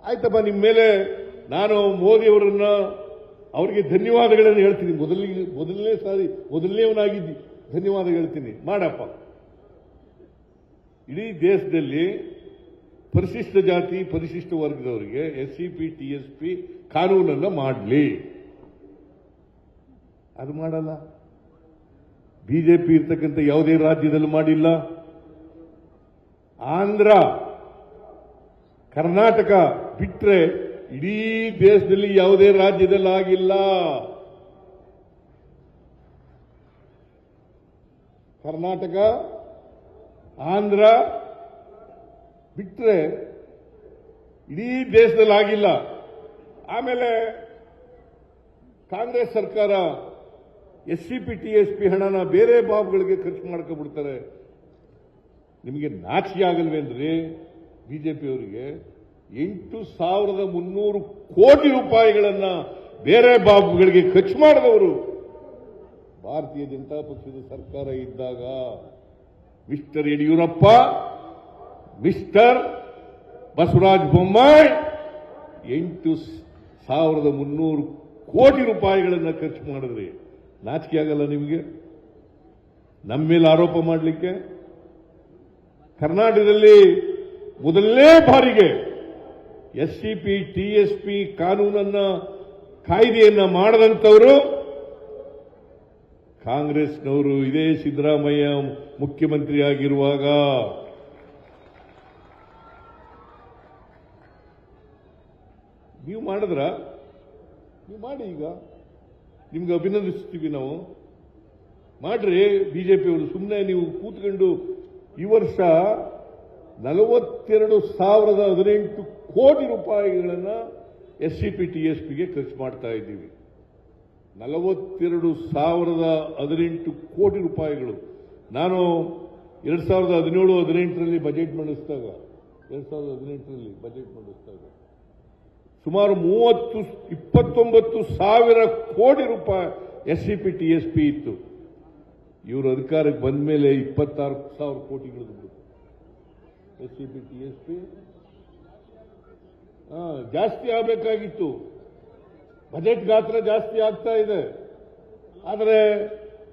ಆಯ್ತಪ್ಪ, ನಿಮ್ಮ ಮೇಲೆ ನಾನು ಮೋದಿ ಅವರನ್ನ ಅವರಿಗೆ ಧನ್ಯವಾದಗಳನ್ನು ಹೇಳ್ತೀನಿ. ಮೊದಲನೇವನಾಗಿದ್ದಿ ಧನ್ಯವಾದ ಹೇಳ್ತೀನಿ, ಮಾಡಪ್ಪ. ಇಡೀ ದೇಶದಲ್ಲಿ ಪರಿಶಿಷ್ಟ ಜಾತಿ ಪರಿಶಿಷ್ಟ ವರ್ಗದವರಿಗೆ SCP TSP ಕಾನೂನನ್ನು ಮಾಡಲಿ. ಅದು ಮಾಡಲ್ಲ. ಬಿಜೆಪಿ ಇರ್ತಕ್ಕಂಥ ಯಾವುದೇ ರಾಜ್ಯದಲ್ಲಿ ಮಾಡಿಲ್ಲ. ಆಂಧ್ರ, ಕರ್ನಾಟಕ ಬಿಟ್ರೆ ಇಡೀ ದೇಶದಲ್ಲಿ ಯಾವುದೇ ರಾಜ್ಯದಲ್ಲಿ ಆಗಿಲ್ಲ. ಕರ್ನಾಟಕ, ಆಂಧ್ರ ಬಿಟ್ರೆ ಇಡೀ ದೇಶದಲ್ಲಿ ಆಗಿಲ್ಲ. ಆಮೇಲೆ ಕಾಂಗ್ರೆಸ್ ಸರ್ಕಾರ SCP TSP ಹಣನ ಬೇರೆ ಬಾಬ್ಗಳಿಗೆ ಖರ್ಚು ಮಾಡ್ಕೊಂಡ್ಬಿಡ್ತಾರೆ. ನಿಮಗೆ ನಾಚಿಕೆ ಆಗಲ್ವೇನ್ರಿ ಬಿಜೆಪಿಯವರಿಗೆ? 8,300 ಕೋಟಿ ರೂಪಾಯಿಗಳನ್ನ ಬೇರೆ ಬಾಬ್ಗಳಿಗೆ ಖರ್ಚು ಮಾಡಿದವರು ಭಾರತೀಯ ಜನತಾ ಪಕ್ಷದ ಸರ್ಕಾರ ಇದ್ದಾಗ ಮಿಸ್ಟರ್ ಯಡಿಯೂರಪ್ಪ, ಮಿಸ್ಟರ್ ಬಸವರಾಜ ಬೊಮ್ಮಾಯಿ 8,300 ಕೋಟಿ ರೂಪಾಯಿಗಳನ್ನ ಖರ್ಚು ಮಾಡಿದ್ರಿ. ನಾಚಿಕೆ ಆಗಲ್ಲ ನಿಮಗೆ ನಮ್ಮ ಮೇಲೆ ಆರೋಪ ಮಾಡಲಿಕ್ಕೆ? ಕರ್ನಾಟಕದಲ್ಲಿ ಮೊದಲನೇ ಬಾರಿಗೆ SCP TSP ಕಾನೂನನ್ನ ಕಾಯ್ದೆಯನ್ನ ಮಾಡದಂತವರು ಕಾಂಗ್ರೆಸ್ನವರು. ಇದೇ ಸಿದ್ದರಾಮಯ್ಯ ಮುಖ್ಯಮಂತ್ರಿ ಆಗಿರುವಾಗ ನೀವು ಮಾಡಿದ್ರ? ನೀವು ಮಾಡಿ, ಈಗ ನಿಮ್ಗೆ ಅಭಿನಂದಿಸ್ತೀವಿ ನಾವು. ಮಾಡ್ರಿ ಬಿಜೆಪಿಯವರು. ಸುಮ್ಮನೆ ನೀವು ಕೂತ್ಕೊಂಡು ಈ ವರ್ಷ 42,018 ಕೋಟಿ ರೂಪಾಯಿಗಳನ್ನ SCP TSPಗೆ ಖರ್ಚು ಮಾಡ್ತಾ ಇದ್ದೀವಿ. 42,018 ಕೋಟಿ ರೂಪಾಯಿಗಳು. ನಾನು 2017-18ರಲ್ಲಿ ಬಜೆಟ್ ಮಂಡಿಸಿದಾಗ ಸುಮಾರು 29,000 ಕೋಟಿ ರೂಪಾಯಿ SCP TSP ಇತ್ತು. ಇವರು ಅಧಿಕಾರಕ್ಕೆ ಬಂದ ಮೇಲೆ 26,000 ಕೋಟಿಗಳು SCP TSP ಜಾಸ್ತಿ ಆಗಬೇಕಾಗಿತ್ತು. ಬಜೆಟ್ ಗಾತ್ರ ಜಾಸ್ತಿ ಆಗ್ತಾ ಇದೆ, ಆದರೆ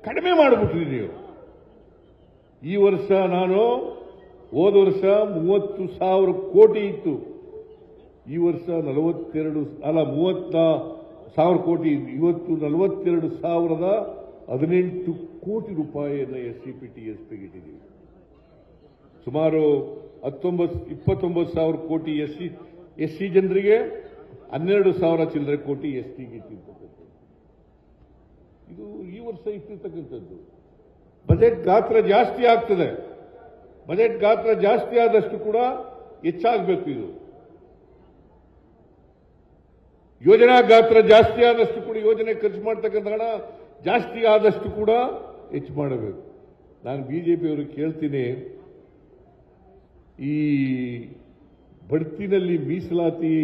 ಕಡಿಮೆ ಮಾಡಿಬಿಟ್ರಿ ನೀವು. ಈ ವರ್ಷ ಹೋದ ವರ್ಷ 30,000 ಕೋಟಿ ಇತ್ತು. ಈ ವರ್ಷ 30,000 ಕೋಟಿ. ಇವತ್ತು 42,018 ಕೋಟಿ ರೂಪಾಯಿಯನ್ನು SCP TSPಗೆ ಇಟ್ಟಿದ್ದೀವಿ. ಸುಮಾರು 29,000 ಕೋಟಿ SC ಜನರಿಗೆ, 12,000 ಚಿಲ್ಲರೆ ಕೋಟಿ STಗೆ ಇಟ್ಟಿರ್ತಕ್ಕಂಥದ್ದು. ಇದು ಈ ವರ್ಷ ಇಟ್ಟಿರ್ತಕ್ಕಂಥದ್ದು. ಬಜೆಟ್ ಗಾತ್ರ ಜಾಸ್ತಿ ಆಗ್ತದೆ. ಬಜೆಟ್ ಗಾತ್ರ ಜಾಸ್ತಿ ಆದಷ್ಟು ಕೂಡ ಹೆಚ್ಚಾಗಬೇಕು. ಇದು ಯೋಜನಾ ಗಾತ್ರ ಜಾಸ್ತಿ ಆದಷ್ಟು ಕೂಡ, ಯೋಜನೆ ಖರ್ಚು ಮಾಡ್ತಕ್ಕಂಥ ಹಣ ಜಾಸ್ತಿ ಆದಷ್ಟು ಕೂಡ ಹೆಚ್ಚು ಮಾಡಬೇಕು. ನಾನು ಬಿಜೆಪಿಯವರು ಕೇಳ್ತೀನಿ, ಈ ಬಡ್ತಿನಲ್ಲಿ ಮೀಸಲಾತಿ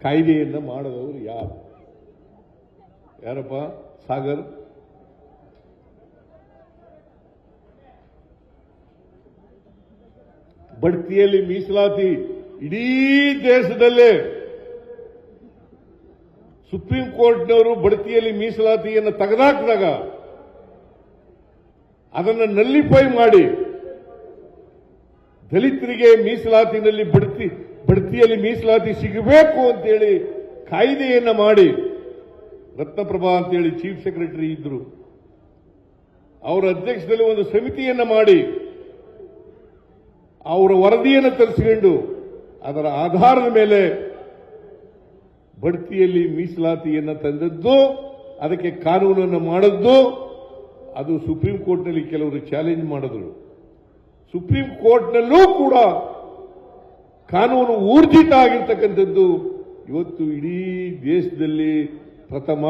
ಕಾಯ್ದೆಯನ್ನ ಮಾಡದವರು ಯಾರಪ್ಪ? ಸಾಗರ್, ಬಡ್ತಿಯಲ್ಲಿ ಮೀಸಲಾತಿ ಇಡೀ ದೇಶದಲ್ಲೇ ಸುಪ್ರೀಂ ಕೋರ್ಟ್ನವರು ಬಡ್ತಿಯಲ್ಲಿ ಮೀಸಲಾತಿಯನ್ನು ತೆಗೆದುಹಾಕಿದಾಗ ಅದನ್ನು ನಲ್ಲಿಫೈ ಮಾಡಿ ದಲಿತರಿಗೆ ಮೀಸಲಾತಿನಲ್ಲಿ ಬಡ್ತಿಯಲ್ಲಿ ಮೀಸಲಾತಿ ಸಿಗಬೇಕು ಅಂತೇಳಿ ಕಾಯ್ದೆಯನ್ನ ಮಾಡಿ, ರತ್ನಪ್ರಭಾ ಅಂತೇಳಿ ಚೀಫ್ ಸೆಕ್ರೆಟರಿ ಇದ್ರು, ಅವರ ಅಧ್ಯಕ್ಷದಲ್ಲಿ ಒಂದು ಸಮಿತಿಯನ್ನ ಮಾಡಿ ಅವರ ವರದಿಯನ್ನು ತರಿಸಿಕೊಂಡು ಅದರ ಆಧಾರದ ಮೇಲೆ ಬಡ್ತಿಯಲ್ಲಿ ಮೀಸಲಾತಿಯನ್ನು ತಂದದ್ದು, ಅದಕ್ಕೆ ಕಾನೂನನ್ನು ಮಾಡದ್ದು. ಅದು ಸುಪ್ರೀಂ ಕೋರ್ಟ್ನಲ್ಲಿ ಕೆಲವರು ಚಾಲೆಂಜ್ ಮಾಡಿದ್ರು. ಸುಪ್ರೀಂ ಕೋರ್ಟ್ನಲ್ಲೂ ಕೂಡ ಕಾನೂನು ಊರ್ಜಿತ ಆಗಿರ್ತಕ್ಕಂಥದ್ದು ಇವತ್ತು ಇಡೀ ದೇಶದಲ್ಲಿ ಪ್ರಥಮ.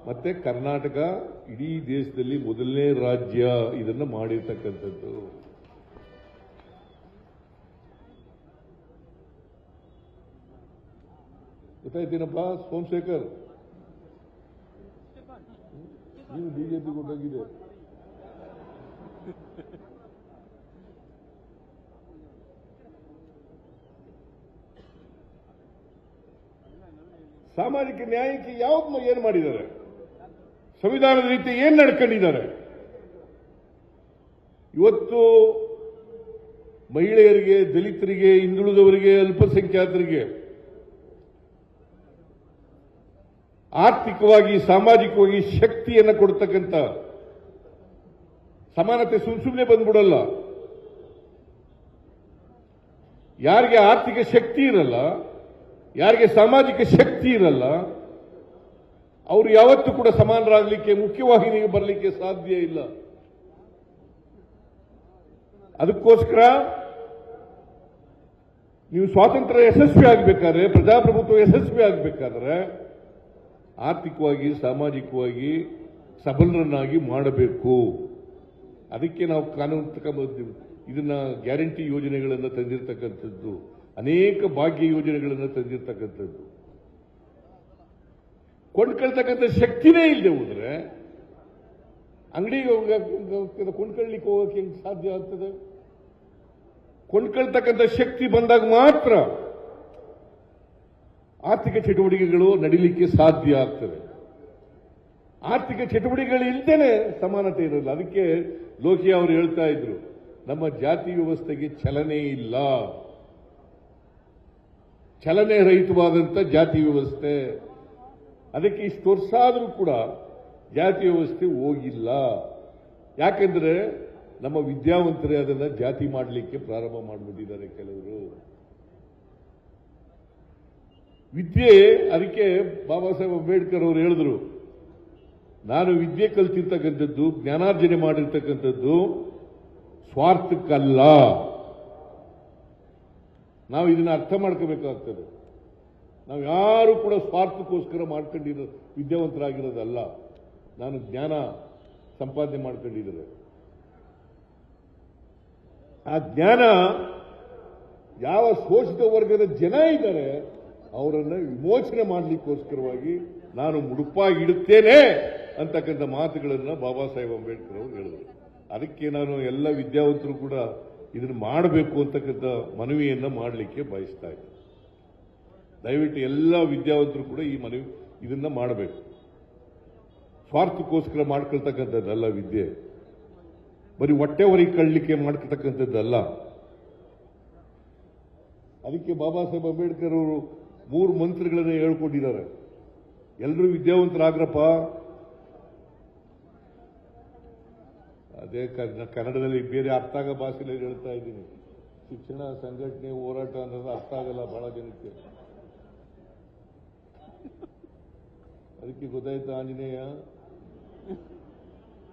ಮತ್ತೆ ಕರ್ನಾಟಕ ಇಡೀ ದೇಶದಲ್ಲಿ ಮೊದಲನೇ ರಾಜ್ಯ ಇದನ್ನು ಮಾಡಿರ್ತಕ್ಕಂಥದ್ದು. ಗೊತ್ತಾಯ್ತೇನಪ್ಪ ಸೋಮಶೇಖರ್? ನೀವು ಬಿಜೆಪಿ ಕೊಟ್ಟೋಗಿದೆ. ಸಾಮಾಜಿಕ ನ್ಯಾಯಕ್ಕೆ ಯಾವ್ದು ಏನು ಮಾಡಿದ್ದಾರೆ, ಸಂವಿಧಾನದ ರೀತಿ ಏನ್ ನಡ್ಕೊಂಡಿದ್ದಾರೆ. ಇವತ್ತು ಮಹಿಳೆಯರಿಗೆ, ದಲಿತರಿಗೆ, ಹಿಂದುಳಿದವರಿಗೆ, ಅಲ್ಪಸಂಖ್ಯಾತರಿಗೆ ಆರ್ಥಿಕವಾಗಿ, ಸಾಮಾಜಿಕವಾಗಿ ಶಕ್ತಿಯನ್ನು ಕೊಡ್ತಕ್ಕಂಥ ಸಮಾನತೆ ಸುಮ್ಮನೆ ಬಂದ್ಬಿಡಲ್ಲ. ಯಾರಿಗೆ ಆರ್ಥಿಕ ಶಕ್ತಿ ಇರಲ್ಲ, ಯಾರಿಗೆ ಸಾಮಾಜಿಕ ಶಕ್ತಿ ಇರಲ್ಲ, ಅವರು ಯಾವತ್ತೂ ಕೂಡ ಸಮಾನರಾಗಲಿಕ್ಕೆ, ಮುಖ್ಯವಾಹಿನಿಗೆ ಬರಲಿಕ್ಕೆ ಸಾಧ್ಯ ಇಲ್ಲ. ಅದಕ್ಕೋಸ್ಕರ ನೀವು ಸ್ವಾತಂತ್ರ್ಯ ಯಶಸ್ವಿ ಆಗಬೇಕಾದ್ರೆ, ಪ್ರಜಾಪ್ರಭುತ್ವ ಯಶಸ್ವಿ ಆಗಬೇಕಾದ್ರೆ ಆರ್ಥಿಕವಾಗಿ, ಸಾಮಾಜಿಕವಾಗಿ ಸಬಲರನ್ನಾಗಿ ಮಾಡಬೇಕು. ಅದಕ್ಕೆ ನಾವು ಕಾನೂನು ತಗೊಂಡಿದ್ದೀವಿ. ಇದನ್ನ ಗ್ಯಾರಂಟಿ ಯೋಜನೆಗಳನ್ನು ತಂದಿರತಕ್ಕಂಥದ್ದು, ಅನೇಕ ಭಾಗ್ಯ ಯೋಜನೆಗಳನ್ನು ತಂದಿರತಕ್ಕಂಥದ್ದು. ಕೊಂಡ್ಕೊಳ್ತಕ್ಕಂಥ ಶಕ್ತಿನೇ ಇಲ್ಲದೆ ಹೋದ್ರೆ ಅಂಗಡಿಗೆ ಕೊಂಡ್ಕೊಳ್ಳಿಕ್ಕೆ ಹೋಗಕ್ಕೆ ಹೆಂಗ್ ಸಾಧ್ಯ ಆಗ್ತದೆ? ಕೊಂಡ್ಕೊಳ್ತಕ್ಕಂಥ ಶಕ್ತಿ ಬಂದಾಗ ಮಾತ್ರ ಆರ್ಥಿಕ ಚಟುವಟಿಕೆಗಳು ನಡೀಲಿಕ್ಕೆ ಸಾಧ್ಯ ಆಗ್ತದೆ. ಆರ್ಥಿಕ ಚಟುವಟಿಕೆಗಳು ಇಲ್ಲದೇನೆ ಸಮಾನತೆ ಇರಲ್ಲ. ಅದಕ್ಕೆ ಲೋಕಿ ಅವರು ಹೇಳ್ತಾ ಇದ್ರು, ನಮ್ಮ ಜಾತಿ ವ್ಯವಸ್ಥೆಗೆ ಚಲನೆ ಇಲ್ಲ, ಚಲನೆ ರಹಿತವಾದಂಥ ಜಾತಿ ವ್ಯವಸ್ಥೆ. ಅದಕ್ಕೆ ಇಷ್ಟು ವರ್ಷ ಆದರೂ ಕೂಡ ಜಾತಿ ವ್ಯವಸ್ಥೆ ಹೋಗಿಲ್ಲ. ಯಾಕೆಂದ್ರೆ ನಮ್ಮ ವಿದ್ಯಾವಂತರೇ ಅದನ್ನ ಜಾತಿ ಮಾಡಲಿಕ್ಕೆ ಪ್ರಾರಂಭ ಮಾಡಿಬಿಟ್ಟಿದ್ದಾರೆ ಕೆಲವರು. ವಿದ್ಯೆ, ಅದಕ್ಕೆ ಬಾಬಾ ಸಾಹೇಬ್ ಅಂಬೇಡ್ಕರ್ ಅವರು ಹೇಳಿದ್ರು, ನಾನು ವಿದ್ಯೆ ಕಲ್ತಿರ್ತಕ್ಕಂಥದ್ದು, ಜ್ಞಾನಾರ್ಜನೆ ಮಾಡಿರ್ತಕ್ಕಂಥದ್ದು ಸ್ವಾರ್ಥಕ್ಕಲ್ಲ. ನಾವು ಇದನ್ನ ಅರ್ಥ ಮಾಡ್ಕೋಬೇಕಾಗ್ತದೆ. ನಾವು ಯಾರು ಕೂಡ ಸ್ವಾರ್ಥಕ್ಕೋಸ್ಕರ ಮಾಡ್ಕೊಂಡಿರೋ ವಿದ್ಯಾವಂತರಾಗಿರೋದಲ್ಲ. ನಾನು ಜ್ಞಾನ ಸಂಪಾದನೆ ಮಾಡ್ಕೊಂಡಿದ್ದಾರೆ. ಆ ಜ್ಞಾನ ಯಾವ ಶೋಷಿತ ವರ್ಗದ ಜನ ಇದ್ದಾರೆ ಅವರನ್ನು ವಿಮೋಚನೆ ಮಾಡಲಿಕ್ಕೋಸ್ಕರವಾಗಿ ನಾನು ಮುಡುಪಾಗಿಡುತ್ತೇನೆ ಅಂತಕ್ಕಂಥ ಮಾತುಗಳನ್ನು ಬಾಬಾ ಸಾಹೇಬ್ ಅಂಬೇಡ್ಕರ್ ಅವರು ಹೇಳಿದರು. ಅದಕ್ಕೆ ನಾನು ಎಲ್ಲ ವಿದ್ಯಾವಂತರು ಕೂಡ ಇದನ್ನು ಮಾಡಬೇಕು ಅಂತಕ್ಕಂಥ ಮನವಿಯನ್ನು ಮಾಡಲಿಕ್ಕೆ ಬಯಸ್ತಾ ಇದ್ದೆ. ದಯವಿಟ್ಟು ಎಲ್ಲ ವಿದ್ಯಾವಂತರು ಕೂಡ ಈ ಮನವಿ ಇದನ್ನ ಮಾಡಬೇಕು. ಸ್ವಾರ್ಥಕ್ಕೋಸ್ಕರ ಮಾಡ್ಕೊಳ್ತಕ್ಕಂಥದ್ದಲ್ಲ ವಿದ್ಯೆ, ಬರೀ ಹೊಟ್ಟೆ ಹೊರಗೆ ಕಳ್ಳಲಿಕ್ಕೆ ಮಾಡ್ಕೊಳ್ತಕ್ಕಂಥದ್ದಲ್ಲ. ಅದಕ್ಕೆ ಬಾಬಾ ಸಾಹೇಬ್ ಅಂಬೇಡ್ಕರ್ ಅವರು 3 ಮಂತ್ರಗಳನ್ನು ಹೇಳ್ಕೊಟ್ಟಿದ್ದಾರೆ. ಎಲ್ಲರೂ ವಿದ್ಯಾವಂತರಾಗ್ರಪ್ಪ. ಅದೇ ಕನ್ನಡದಲ್ಲಿ ಬೇರೆ ಅರ್ಥ ಆಗೋ ಭಾಷೆಯಲ್ಲಿ ಹೇಳ್ತಾ ಇದ್ದೀನಿ. ಶಿಕ್ಷಣ, ಸಂಘಟನೆ, ಹೋರಾಟ ಅನ್ನೋದು ಅರ್ಥ ಆಗಲ್ಲ ಬಹಳ ಜನಕ್ಕೆ. ಅದಕ್ಕೆ ಗೊತ್ತಾಯ್ತಾ ಆಂಜನೇಯ?